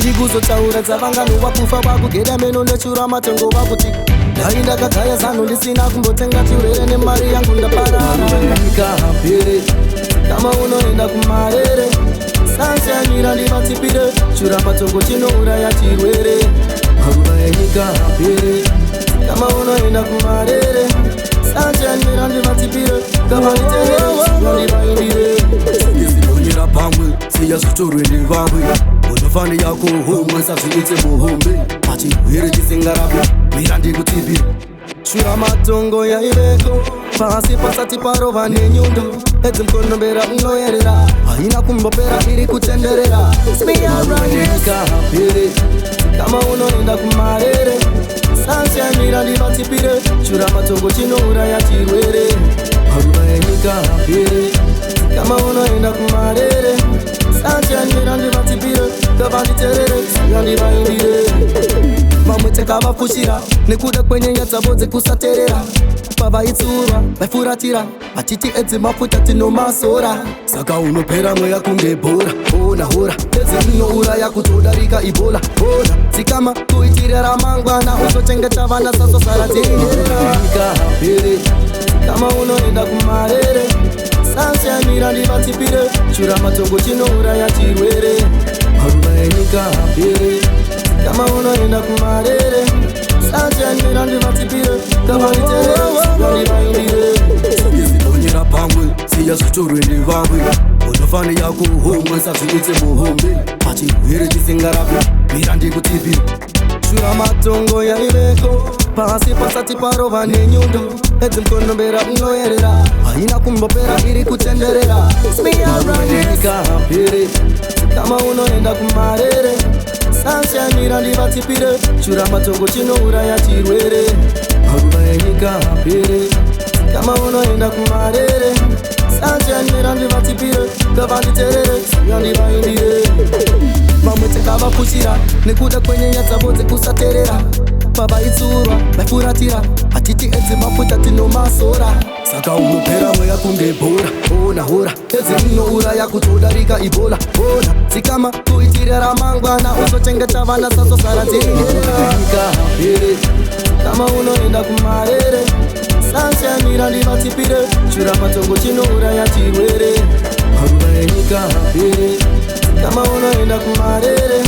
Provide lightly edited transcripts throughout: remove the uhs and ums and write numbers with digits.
ndikuzotaura dzavangano wakufa wakugeda meno nechura matongo wakuti dai ndakagaya zano ndisina kumbotenga chiurere nemari yangu ndaparara nyika hambere kama unoenda kumarere sanshanyira ndivatipire chura matongo chinouraya chirwere maruva enyika hambere kama unoenda kumarere sanshanyira ndivatipire kavanditerere izidonyera pamwe siya zvitorwe nevamwe unofani yako homwe sazviite muhombe pachirwere chisingarapi mira ndikutipira shura matongo yaiveko pasi pasati parova nenyundo edzimkondombera unoyerera haina kumbopera iri kutenderera nyika hambere kama unoenda kumarere sanshanyira ndivatipire shura matongo chinouraya chirwere maruva enyika hambere kama unoenda kumarere sanshanyira ndivatipire kavanditerere yandivaindire vamwe tekavafushira nekuda kwenyenya dzavo dzekusaterera pavaitsurwa vaifuratira vachiti edzimafuta tinomasora saka unopera mweya kunge bhora ona hora edzinouraya kutodarika ibola ona tsikama kuitira ramangwana uzochengeta vana sazosara tiringerera nyika hambere kama unoenda kumarere sanshanyira ndivatipire shura matongo chinouraya chirwere maruva enyika hambere kama unoenda kumarere sanshanyira ndivatipire kavanditerere yandivaindire izidonyera pamwe siya zvitorwe nevamwe unofani yako homwe sazviite muhombe pachirwere chisingarapi mira ndikutipira shura matongo yaiveko pasi pasati parova nenyundo edzimkondombera unoyerera haina kumbopera iri kutenderera nyika hambere kama unoenda kumarere sanshanyira ndivatipire shura matongo chinouraya chirwere maruva enyika hambere kama unoenda kumarere sanshanyira ndivatipire kavanditerere yandivaindire vamwe tekavafushira nekuda kwenyenya dzavo dzekusaterera pavaitsurwa vaifuratira hatiti edzimafuta tinomasora saka unopera mweya kunge bhora ona hora edzinouraya kutodarika ibola ona tsikama kuitira ramangwana uzochengeta vana sazosara tiringerera nyika hambere kama unoenda kumarere sanshanyira ndivatipire shura matongo chinouraya chirwere maruva enyika hambere kama unoenda kumarere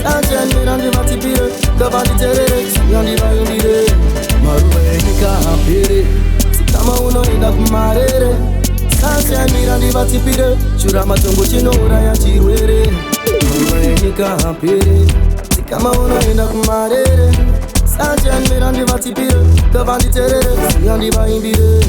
sanshanyira ndivatipire kavanditerere yandivaindire maruva enyika hambere kama unoenda kumarere sanshanyira ndivatipire shura matongo chinouraya chirwere maruva enyika hambere kama unoenda kumarere sanshanyira ndivatipire kavanditerere yandivaindire